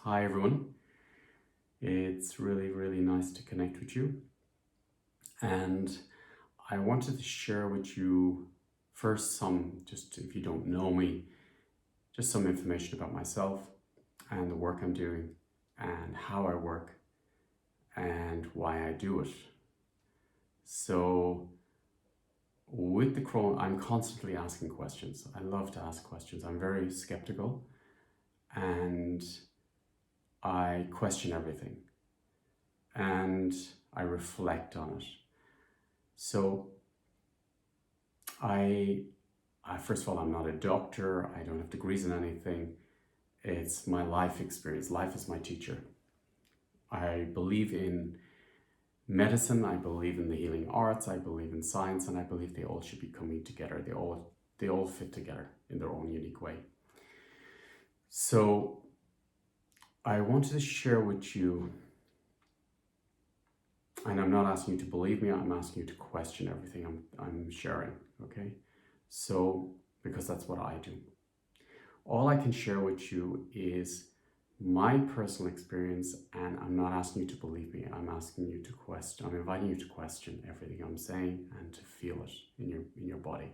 Hi everyone. It's really nice to connect with you. And I wanted to share with you first just if you don't know me, just some information about myself and the work I'm doing and how I work and why I do it. So with the Chrome, I'm constantly asking questions. I love to ask questions. I'm very skeptical and I question everything and I reflect on it. So first of all, I'm not a doctor. I don't have degrees in anything. It's my life experience. Life is my teacher. I believe in medicine. I believe in the healing arts. I believe in science, and I believe they all should be coming together. They all fit together in their own unique way. So I wanted to share with you, and I'm not asking you to believe me. I'm asking you to question everything I'm sharing. Okay, so because that's what I do. All I can share with you is my personal experience, and I'm not asking you to believe me. I'm asking you to question. I'm inviting you to question everything I'm saying and to feel it in your body.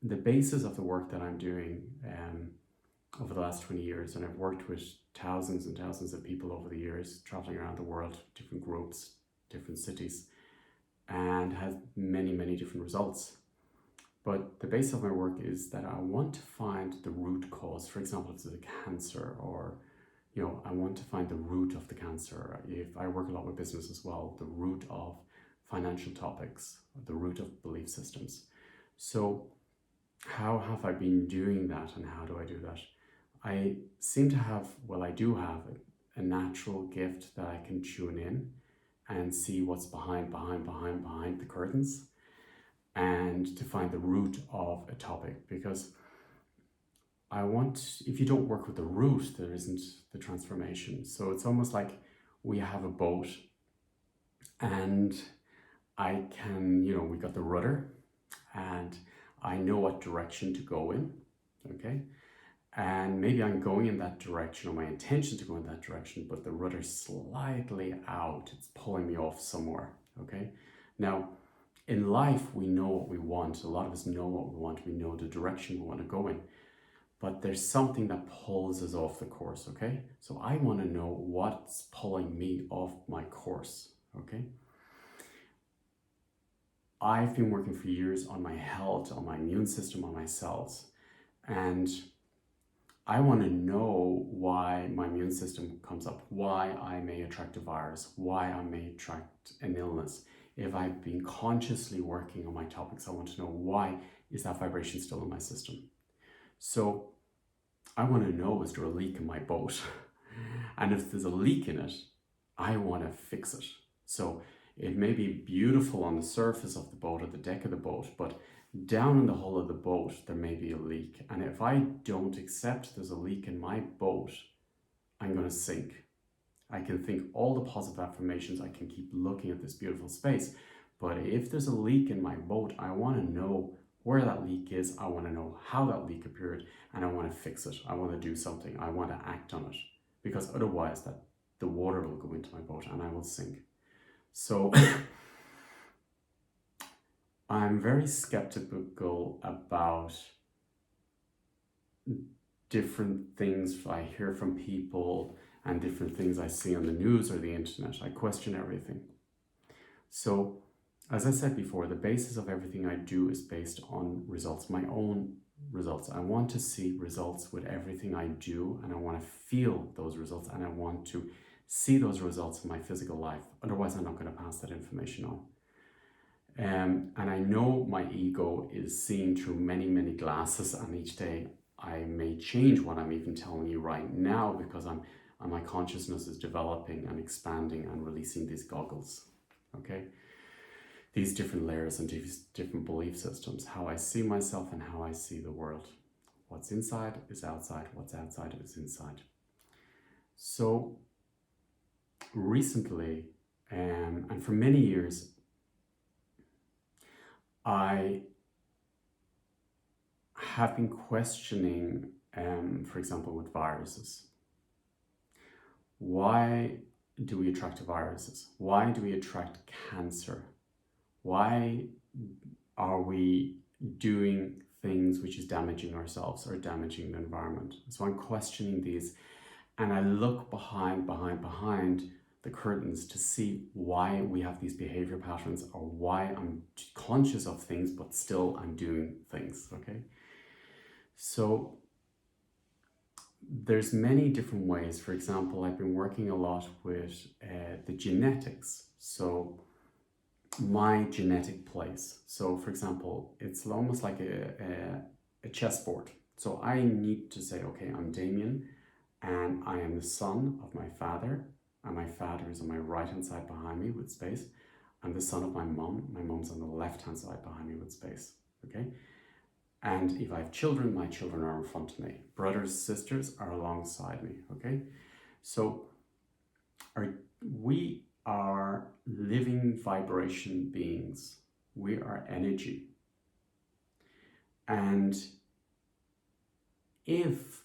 The basis of the work that I'm doing over the last 20 years, and I've worked with thousands and thousands of people over the years, traveling around the world, different groups, different cities, and had many different results. But the base of my work is that I want to find the root cause. For example, if there's a cancer, or I want to find the root of the cancer. If I work a lot with business as well, the root of financial topics, the root of belief systems. So how have I been doing that, and how do I do that? I seem to have, I do have a natural gift that I can tune in and see what's behind the curtains, and to find the root of a topic, because if you don't work with the root, there isn't the transformation. So it's almost like we have a boat, and we got the rudder, and I know what direction to go in, okay? And maybe I'm going in that direction, or my intention to go in that direction, but the rudder's slightly out. It's pulling me off somewhere, okay? Now, in life, we know what we want. A lot of us know what we want. We know the direction we want to go in. But there's something that pulls us off the course, okay? So I want to know what's pulling me off my course, okay? I've been working for years on my health, on my immune system, on my cells. And I want to know why my immune system comes up, why I may attract a virus, why I may attract an illness. If I've been consciously working on my topics, I want to know, why is that vibration still in my system? So I want to know, is there a leak in my boat? And if there's a leak in it, I want to fix it. So it may be beautiful on the surface of the boat, or the deck of the boat, but down in the hull of the boat, there may be a leak. And if I don't accept there's a leak in my boat, I'm going to sink. I can think all the positive affirmations, I can keep looking at this beautiful space. But if there's a leak in my boat, I want to know where that leak is. I want to know how that leak appeared, and I want to fix it. I want to do something. I want to act on it, because otherwise the water will go into my boat and I will sink. So I'm very skeptical about different things I hear from people and different things I see on the news or the internet. I question everything. So, as I said before, the basis of everything I do is based on results, my own results. I want to see results with everything I do, and I want to feel those results, and I want to see those results in my physical life. Otherwise, I'm not going to pass that information on. And I know my ego is seeing through many glasses, and each day I may change what I'm even telling you right now, because my consciousness is developing and expanding and releasing these goggles, okay? These different layers and these different belief systems, how I see myself and how I see the world. What's inside is outside, what's outside is inside. So recently, and for many years, I have been questioning, for example, with viruses. Why do we attract viruses? Why do we attract cancer? Why are we doing things which is damaging ourselves or damaging the environment? So I'm questioning these, and I look behind the curtains to see why we have these behavior patterns, or why I'm conscious of things but still I'm doing things. Okay, so there's many different ways. For example, I've been working a lot with the genetics. So my genetic place. So for example, it's almost like a chessboard. So I need to say, okay, I'm Damien, and I am the son of my father, and my father is on my right hand side behind me with space. I'm the son of my mom. My mom's on the left hand side behind me with space. Okay. And if I have children, my children are in front of me. Brothers, sisters are alongside me. Okay. So we are living vibration beings. We are energy. And if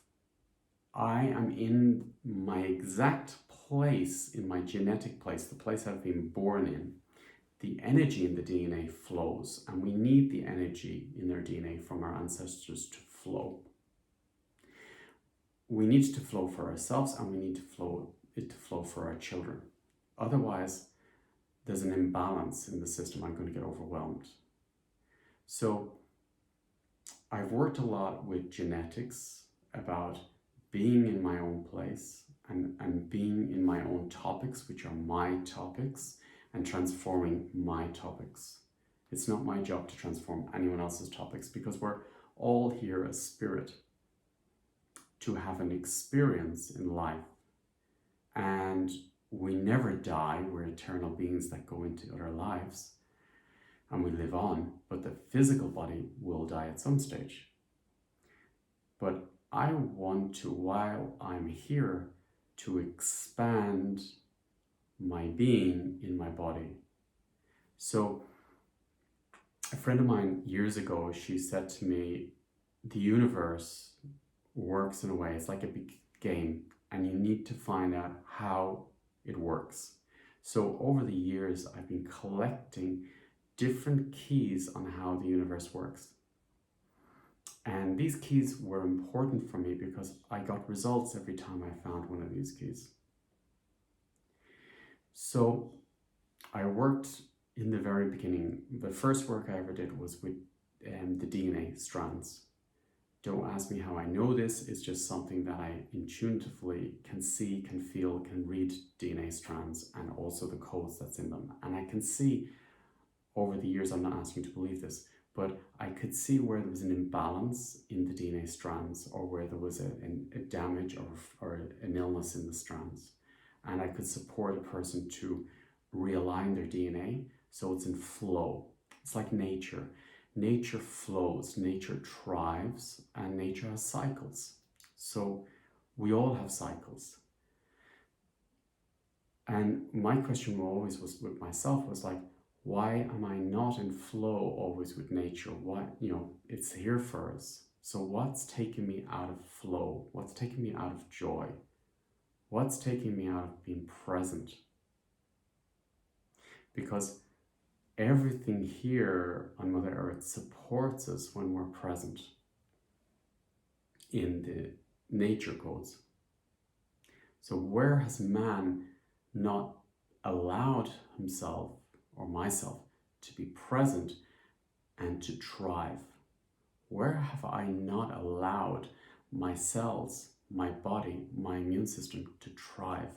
I am in my exact place, in my genetic place, the place I've been born in, the energy in the DNA flows, and we need the energy in their DNA from our ancestors to flow. We need it to flow for ourselves, and we need it to flow for our children. Otherwise, there's an imbalance in the system. I'm going to get overwhelmed. So I've worked a lot with genetics about being in my own place and being in my own topics, which are my topics, and transforming my topics. It's not my job to transform anyone else's topics, because we're all here as spirit to have an experience in life. And we never die. We're eternal beings that go into other lives and we live on, but the physical body will die at some stage. But I want to, while I'm here, to expand my being in my body. So a friend of mine years ago, she said to me, the universe works in a way, it's like a big game, and you need to find out how it works. So over the years, I've been collecting different keys on how the universe works. And these keys were important for me because I got results every time I found one of these keys. So I worked in the very beginning. The first work I ever did was with the DNA strands. Don't ask me how I know this. It's just something that I intuitively can see, can feel, can read DNA strands and also the codes that's in them. And I can see over the years, I'm not asking you to believe this, but I could see where there was an imbalance in the DNA strands, or where there was a damage or an illness in the strands. And I could support a person to realign their DNA so it's in flow. It's like nature. Nature flows, nature thrives, and nature has cycles. So we all have cycles. And my question always was with myself was like, why am I not in flow always with nature? Why, it's here for us. So what's taking me out of flow? What's taking me out of joy? What's taking me out of being present? Because everything here on Mother Earth supports us when we're present in the nature codes. So where has man not allowed himself or myself to be present and to thrive? Where have I not allowed my cells, my body, my immune system to thrive?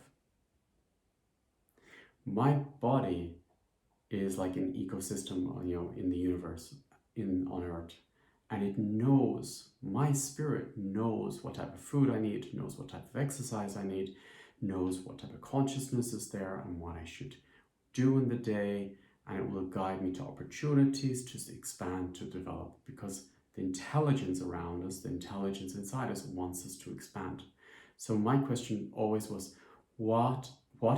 My body is like an ecosystem, in the universe, on Earth, and it knows, my spirit knows what type of food I need, knows what type of exercise I need, knows what type of consciousness is there and what I should do in the day, and it will guide me to opportunities to expand, to develop, because the intelligence around us, the intelligence inside us wants us to expand. So my question always was, what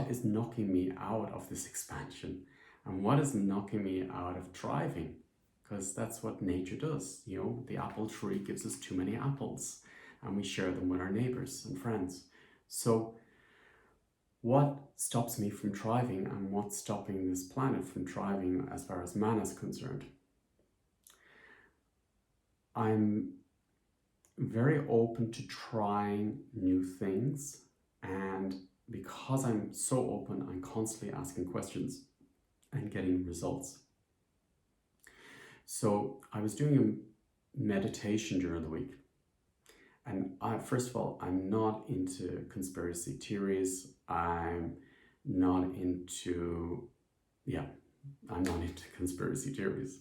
is knocking me out of this expansion? And what is knocking me out of thriving? because that's what nature does. You know, the apple tree gives us too many apples and we share them with our neighbors and friends. So what stops me from thriving, and what's stopping this planet from thriving as far as man is concerned? I'm very open to trying new things, and because I'm so open, I'm constantly asking questions and getting results. So I was doing a meditation during the week, and first of all, I'm not into conspiracy theories. I'm not into conspiracy theories.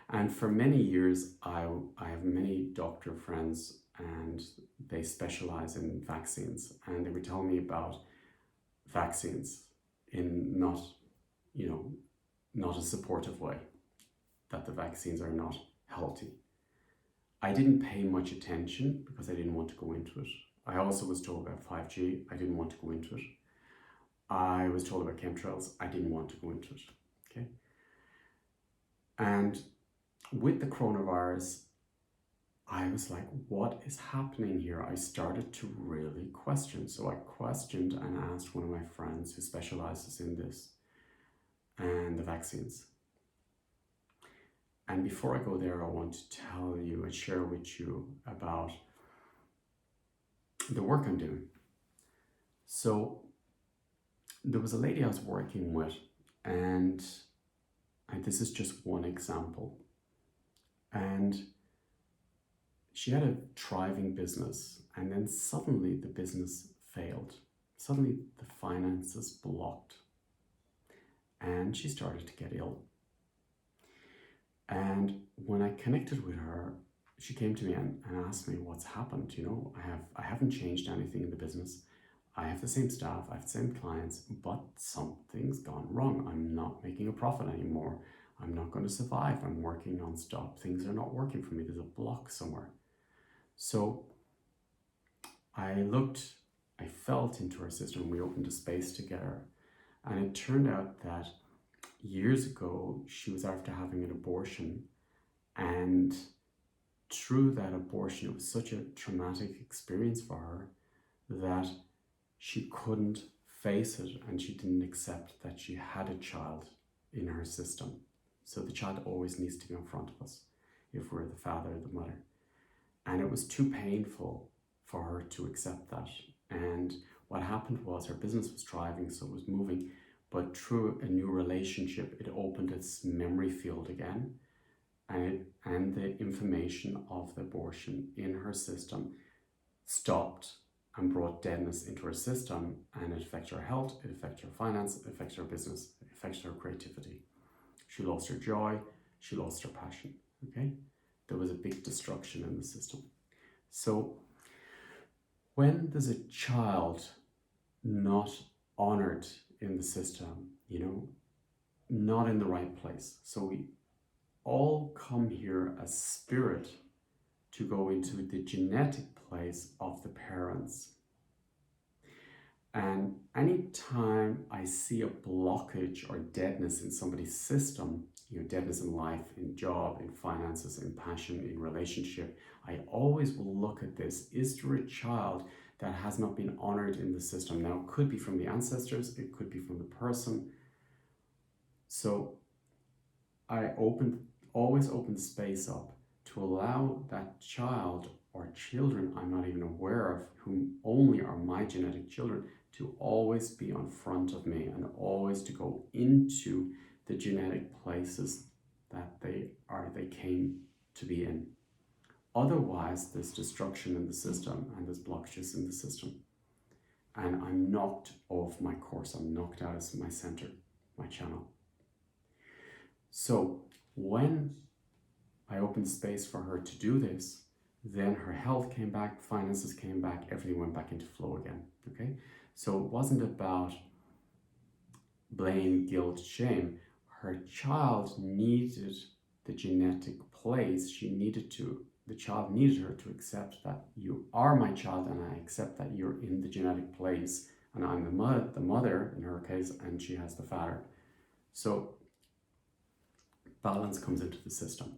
And for many years, I have many doctor friends, and they specialize in vaccines, and they were telling me about vaccines in not a supportive way, that the vaccines are not healthy. I didn't pay much attention because I didn't want to go into it. I also was told about 5G. I didn't want to go into it. I was told about chemtrails. I didn't want to go into it. Okay. And with the coronavirus, I was like, what is happening here? I started to really question. So I questioned and asked one of my friends who specializes in this and the vaccines. And before I go there, I want to tell you and share with you about the work I'm doing. So there was a lady I was working with, and this is just one example. And she had a thriving business, and then suddenly the business failed. Suddenly the finances blocked, and she started to get ill. And when I connected with her, she came to me and asked me what's happened. You know, I haven't changed anything in the business. I have the same staff, I have the same clients, but something's gone wrong. I'm not making a profit anymore. I'm not going to survive. I'm working non-stop. Things are not working for me. There's a block somewhere. So I felt into her system. We opened a space together. And it turned out that years ago, she was after having an abortion, and through that abortion, it was such a traumatic experience for her that she couldn't face it, and she didn't accept that she had a child in her system. So the child always needs to be in front of us if we're the father or the mother. And it was too painful for her to accept that. And what happened was her business was thriving, so it was moving. But through a new relationship, it opened its memory field again, and the information of the abortion in her system stopped and brought deadness into her system, and it affects her health, it affects her finance, it affects her business, it affects her creativity. She lost her joy, she lost her passion, okay? There was a big destruction in the system. So when there's a child not honored in the system, you know, not in the right place. So we all come here as spirit to go into the genetic place of the parents. And anytime I see a blockage or deadness in somebody's system, you know, deadness in life, in job, in finances, in passion, in relationship, I always will look at this. Is there a child that has not been honored in the system? Now, it could be from the ancestors, it could be from the person. So I always open space up to allow that child or children I'm not even aware of, who only are my genetic children, to always be on front of me, and always to go into the genetic places that they came to be in. Otherwise, there's destruction in the system, and there's blockages in the system. And I'm knocked off my course. I'm knocked out of my center, my channel. So when I opened space for her to do this, then her health came back, finances came back, everything went back into flow again, okay? So it wasn't about blame, guilt, shame. Her child needed the genetic place. The child needed her to accept that you are my child, and I accept that you're in the genetic place, and I'm the mother in her case, and she has the father. So balance comes into the system.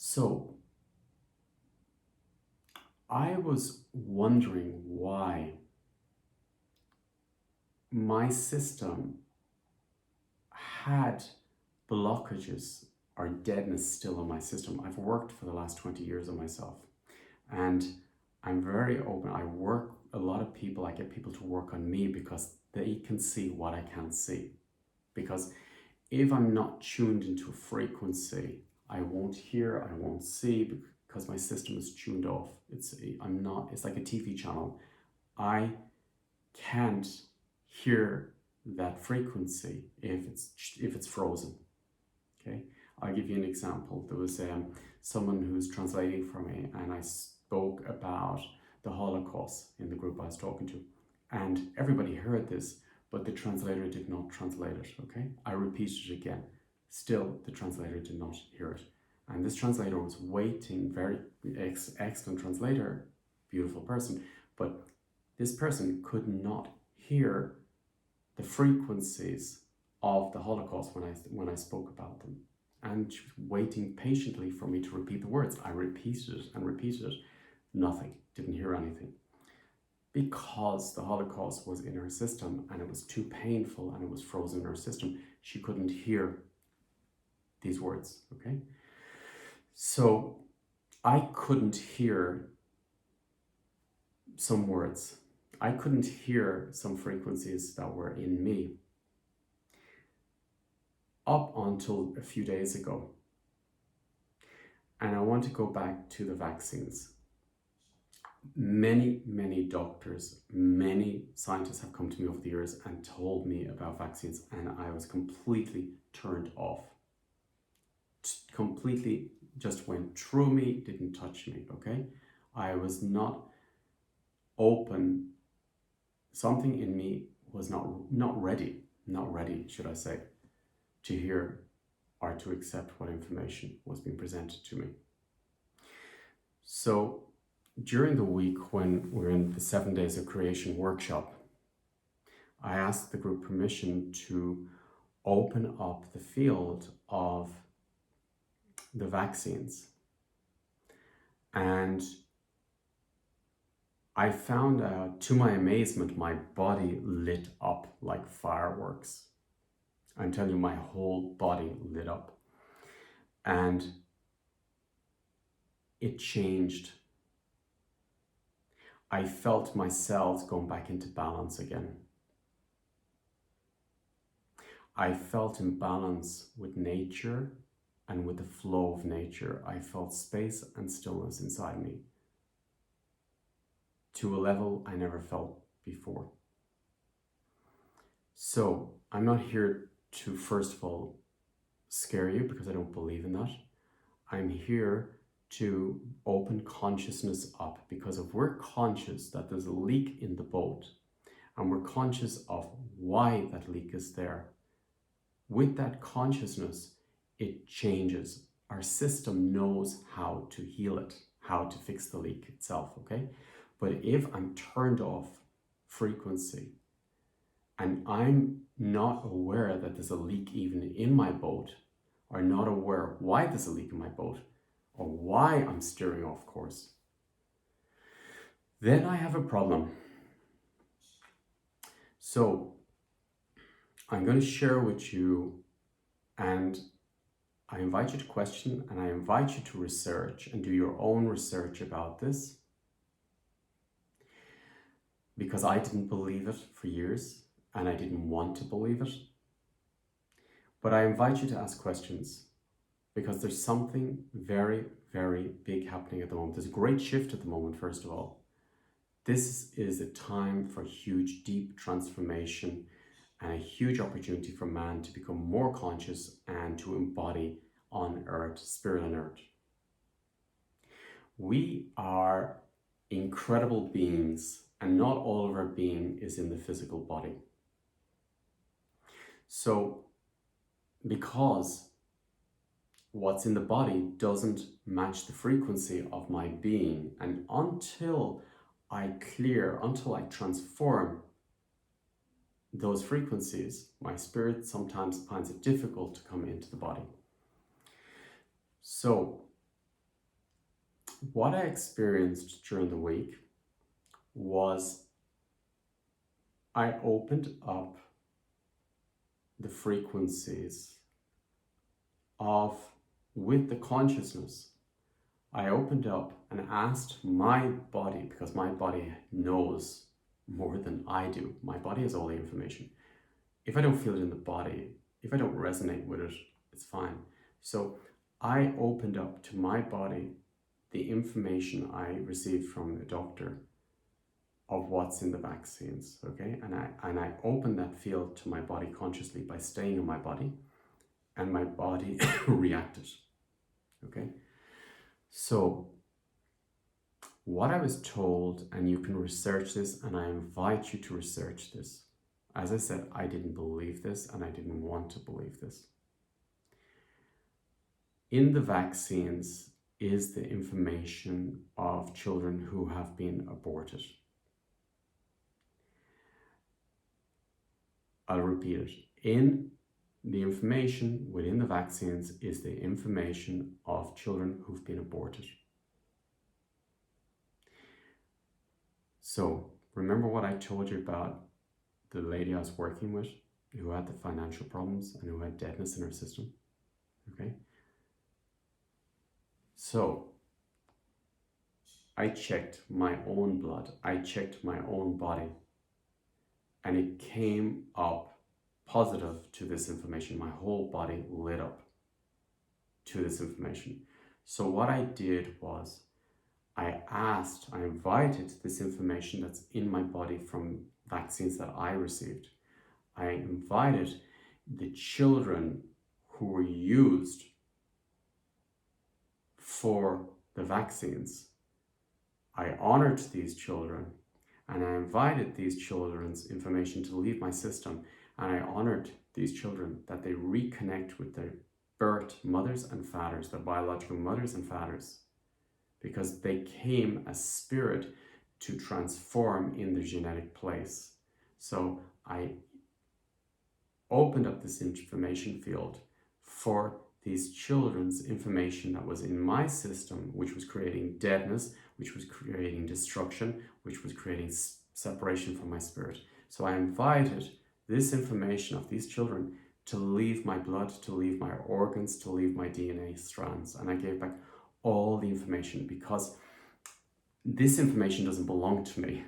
So I was wondering why my system had blockages or deadness still in my system. I've worked for the last 20 years on myself, and I'm very open. I work a lot of people, I get people to work on me because they can see what I can't see. Because if I'm not tuned into a frequency, I won't hear, I won't see, because my system is tuned off. It's like a TV channel. I can't hear that frequency if it's frozen. Okay, I'll give you an example. There was someone who was translating for me, and I spoke about the Holocaust in the group I was talking to, and everybody heard this, but the translator did not translate it. Okay, I repeated it again. Still, the translator did not hear it, and this translator was waiting. Very excellent translator, beautiful person, but this person could not hear the frequencies of the Holocaust when I spoke about them. And she was waiting patiently for me to repeat the words. I repeated it and repeated it. Nothing. Didn't hear anything. Because the Holocaust was in her system and it was too painful and it was frozen in her system, she couldn't hear these words. Okay? So I couldn't hear some words. I couldn't hear some frequencies that were in me up until a few days ago. And I want to go back to the vaccines. Many doctors, many scientists have come to me over the years and told me about vaccines, and I was completely turned off. Completely just went through me, didn't touch me, okay? I was not open. Something in me was not ready, should I say, to hear or to accept what information was being presented to me. So during the week when we're in the 7 Days of Creation workshop, I asked the group permission to open up the field of the vaccines. And I found out, to my amazement, my body lit up like fireworks. I'm telling you, my whole body lit up. And it changed. I felt my cells going back into balance again. I felt in balance with nature and with the flow of nature. I felt space and stillness inside me to a level I never felt before. So I'm not here to, first of all, scare you, because I don't believe in that. I'm here to open consciousness up, because if we're conscious that there's a leak in the boat and we're conscious of why that leak is there, with that consciousness, it changes. Our system knows how to heal it, how to fix the leak itself, okay? But if I'm turned off frequency and I'm not aware that there's a leak even in my boat, or not aware why there's a leak in my boat, or why I'm steering off course, then I have a problem. So I'm going to share with you, and I invite you to question, and I invite you to research and do your own research about this, because I didn't believe it for years and I didn't want to believe it. But I invite you to ask questions, because there's something very, very big happening at the moment. There's a great shift at the moment, first of all. This is a time for huge, deep transformation and a huge opportunity for man to become more conscious and to embody on earth, spirit on earth. We are incredible beings, and not all of our being is in the physical body. So, because what's in the body doesn't match the frequency of my being, and until I transform those frequencies, my spirit sometimes finds it difficult to come into the body. So what I experienced during the week was I opened up the frequencies of, with the consciousness, I opened up and asked my body, because my body knows more than I do. My body has all the information. If I don't feel it in the body, if I don't resonate with it, it's fine. So I opened up to my body the information I received from the doctor of what's in the vaccines, okay? And I opened that field to my body consciously by staying in my body, and my body reacted, okay? So what I was told, and you can research this, and I invite you to research this. As I said, I didn't believe this, and I didn't want to believe this. In the vaccines is the information of children who have been aborted. I'll repeat it. In the information within the vaccines is the information of children who've been aborted. So remember what I told you about the lady I was working with who had the financial problems and who had deadness in her system, okay? So I checked my own blood, I checked my own body, and it came up positive to this information. My whole body lit up to this information. So what I did was I invited this information that's in my body from vaccines that I received. I invited the children who were used for the vaccines. I honored these children, and I invited these children's information to leave my system, and I honored these children that they reconnect with their birth mothers and fathers, their biological mothers and fathers, because they came as spirit to transform in their genetic place. So I opened up this information field for these children's information that was in my system, which was creating deadness, which was creating destruction, which was creating separation from my spirit. So I invited this information of these children to leave my blood, to leave my organs, to leave my DNA strands. And I gave back all the information, because this information doesn't belong to me.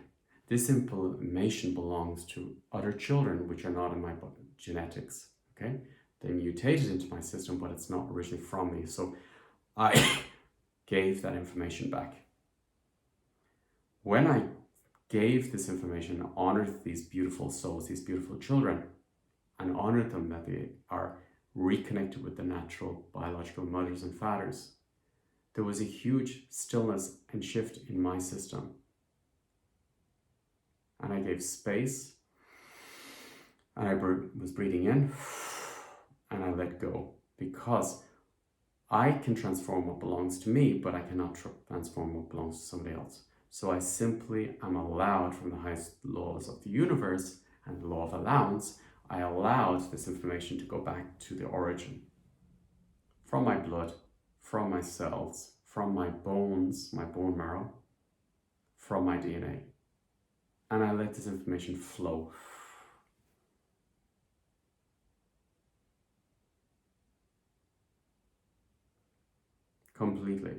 This information belongs to other children which are not in my genetics, okay? They mutated into my system, but it's not originally from me. So I gave that information back. When I gave this information, honored these beautiful souls, these beautiful children, and honored them that they are reconnected with the natural biological mothers and fathers, there was a huge stillness and shift in my system. And I gave space, and I was breathing in, and I let go, because I can transform what belongs to me, but I cannot transform what belongs to somebody else. So I simply am allowed, from the highest laws of the universe and the law of allowance, I allowed this information to go back to the origin. From my blood, from my cells, from my bones, my bone marrow, from my DNA. And I let this information flow. Completely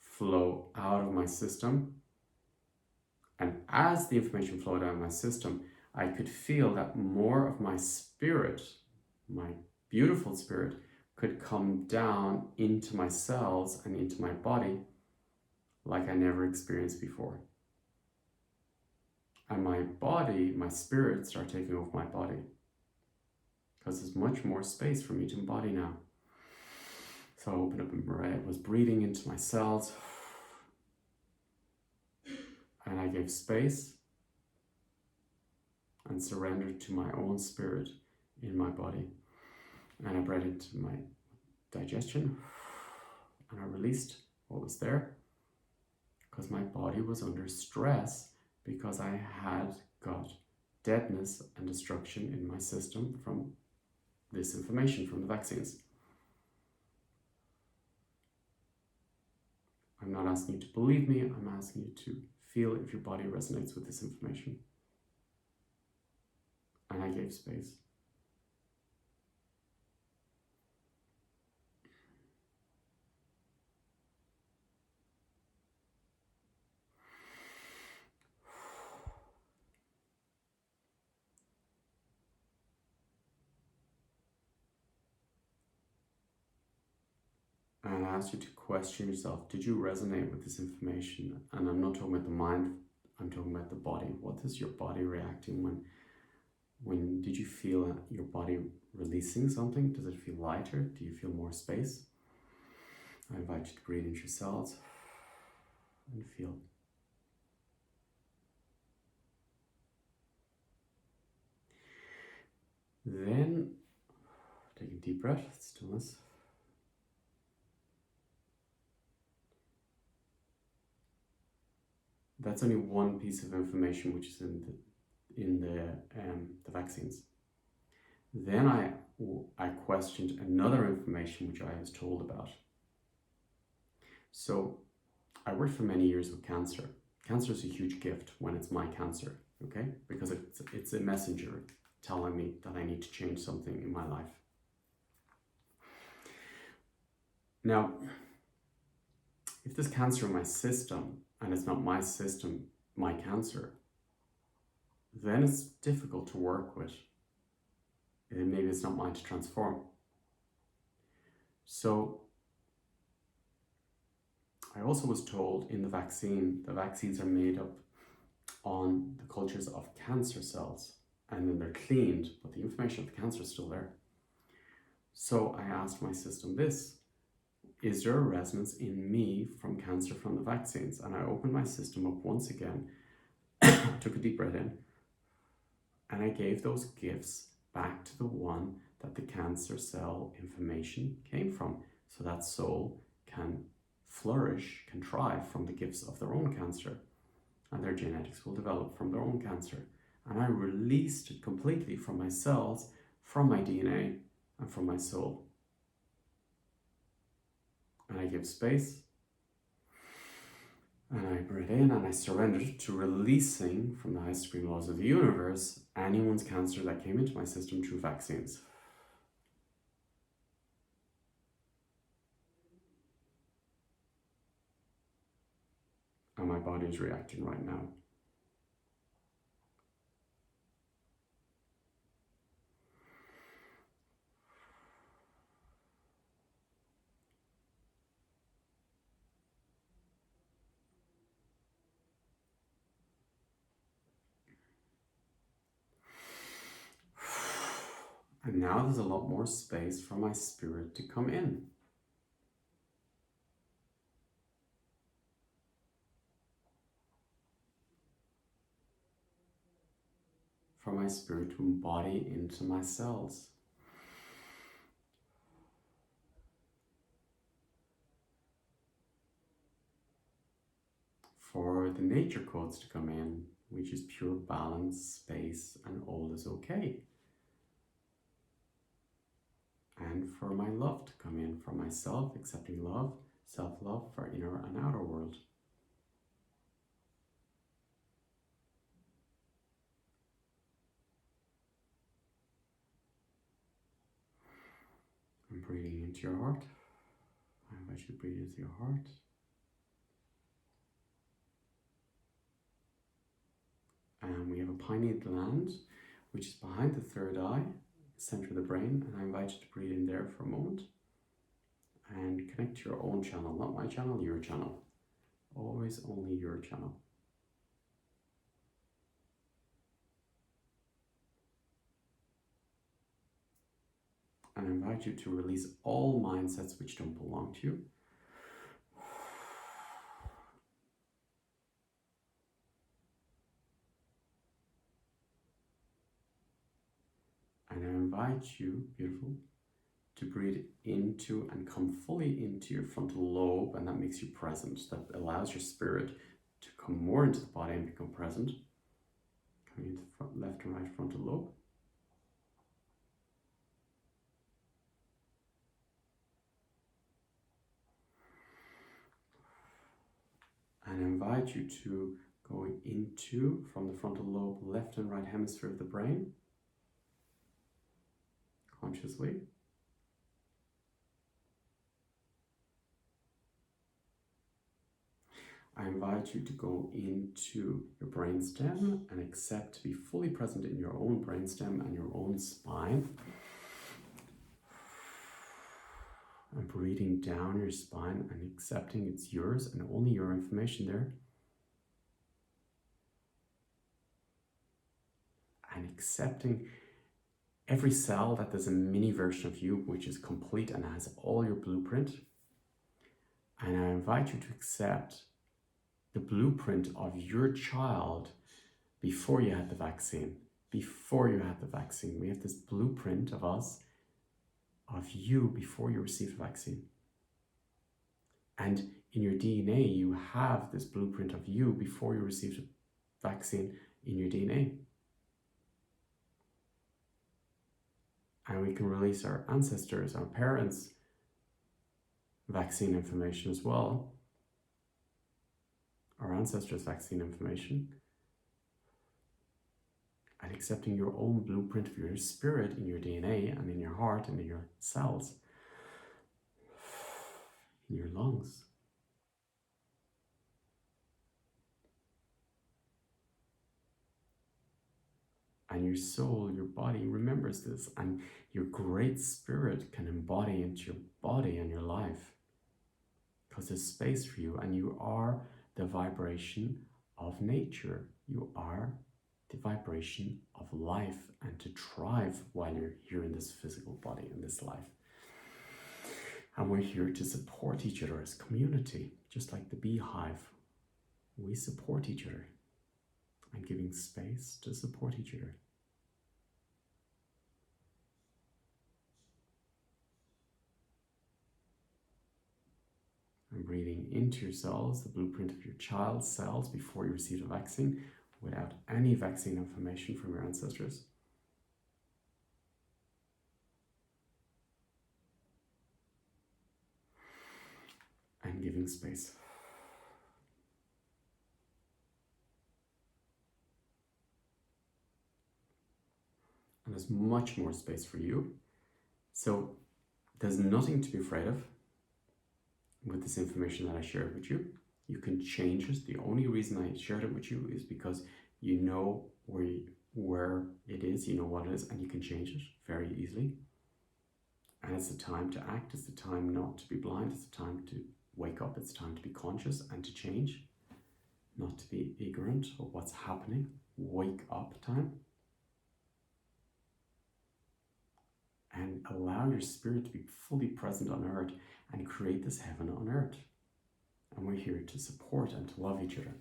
flow out of my system. And as the information flowed out of my system, I could feel that more of my spirit, my beautiful spirit, could come down into my cells and into my body like I never experienced before. And my body, my spirit, started taking over my body, because there's much more space for me to embody now. So I opened up and was breathing into my cells, and I gave space and surrendered to my own spirit in my body. And I breathed into my digestion, and I released what was there, because my body was under stress, because I had got deadness and destruction in my system from this information from the vaccines. I'm not asking you to believe me, I'm asking you to feel if your body resonates with this information. And I gave space. And I asked you to question yourself, did you resonate with this information? And I'm not talking about the mind, I'm talking about the body. What is your body reacting when did you feel your body releasing something? Does it feel lighter? Do you feel more space? I invite you to breathe into your cells and feel. Then take a deep breath, stillness. That's only one piece of information which is in the vaccines. Then I questioned another information which I was told about. So I worked for many years with cancer. Cancer is a huge gift when it's my cancer, okay? Because it's a messenger telling me that I need to change something in my life. Now, if there's cancer in my system and it's not my system, my cancer, then it's difficult to work with. And maybe it's not mine to transform. So I also was told in the vaccines are made up on the cultures of cancer cells, and then they're cleaned, but the information of the cancer is still there. So I asked my system this: is there a resonance in me from cancer from the vaccines? And I opened my system up once again, took a deep breath in, and I gave those gifts back to the one that the cancer cell information came from, so that soul can flourish, can thrive from the gifts of their own cancer, and their genetics will develop from their own cancer. And I released it completely from my cells, from my DNA, and from my soul. And I give space, and I breathe in, and I surrendered to releasing from the high supreme laws of the universe anyone's cancer that came into my system through vaccines. And my body is reacting right now. And now there's a lot more space for my spirit to come in. For my spirit to embody into my cells. For the nature codes to come in, which is pure balance, space, and all is okay. And for my love to come in, for myself, accepting love, self-love for inner and outer world. I'm breathing into your heart. I invite you to breathe into your heart. And we have a pineal gland, which is behind the third eye, center of the brain, and I invite you to breathe in there for a moment and connect to your own channel, not my channel, your channel. Always only your channel. And I invite you to release all mindsets which don't belong to you. And I invite you, beautiful, to breathe into and come fully into your frontal lobe, and that makes you present. That allows your spirit to come more into the body and become present. Coming into the left and right frontal lobe. And I invite you to go into, from the frontal lobe, left and right hemisphere of the brain, consciously. I invite you to go into your brainstem and accept to be fully present in your own brainstem and your own spine. And breathing down your spine and accepting it's yours and only your information there. And accepting every cell that there's a mini version of you which is complete and has all your blueprint. And I invite you to accept the blueprint of your child before you had the vaccine. Before you had the vaccine. We have this blueprint of us, of you before you received the vaccine. And in your DNA, you have this blueprint of you before you received the vaccine in your DNA. And we can release our ancestors, our parents' vaccine information as well. Our ancestors' vaccine information. And accepting your own blueprint of your spirit in your DNA and in your heart and in your cells, in your lungs. And your soul, your body remembers this, and your great spirit can embody into your body and your life. Because there's space for you, and you are the vibration of nature. You are the vibration of life, and to thrive while you're here in this physical body, in this life. And we're here to support each other as community, just like the beehive. We support each other and giving space to support each other. And breathing into your cells, the blueprint of your child's cells before you receive a vaccine, without any vaccine information from your ancestors. And giving space. And there's much more space for you. So there's nothing to be afraid of with this information that I shared with you. You can change it. The only reason I shared it with you is because you know where it is, you know what it is, and you can change it very easily. And it's the time to act. It's the time not to be blind. It's the time to wake up. It's time to be conscious and to change, not to be ignorant of what's happening. Wake up time. And allow your spirit to be fully present on earth and create this heaven on earth. And we're here to support and to love each other.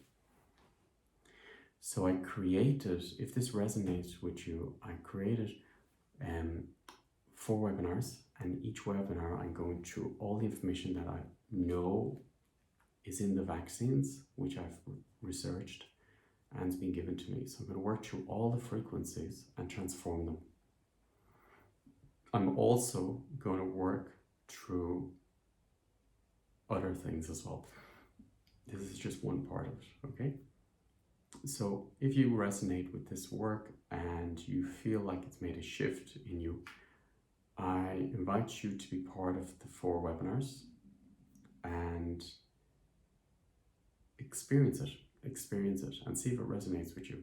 So I created, if this resonates with you, I created 4 webinars, and each webinar I'm going through all the information that I know is in the vaccines, which I've researched and has been given to me. So I'm going to work through all the frequencies and transform them. I'm also going to work through other things as well. This is just one part of it, okay? So if you resonate with this work and you feel like it's made a shift in you, I invite you to be part of the 4 webinars and experience it and see if it resonates with you.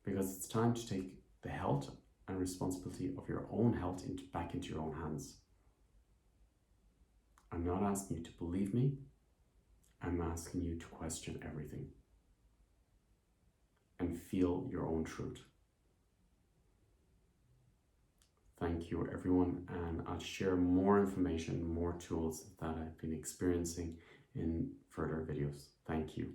Because it's time to take the health and responsibility of your own health back into your own hands. I'm not asking you to believe me. I'm asking you to question everything and feel your own truth. Thank you, everyone, and I'll share more information, more tools that I've been experiencing in further videos. Thank you.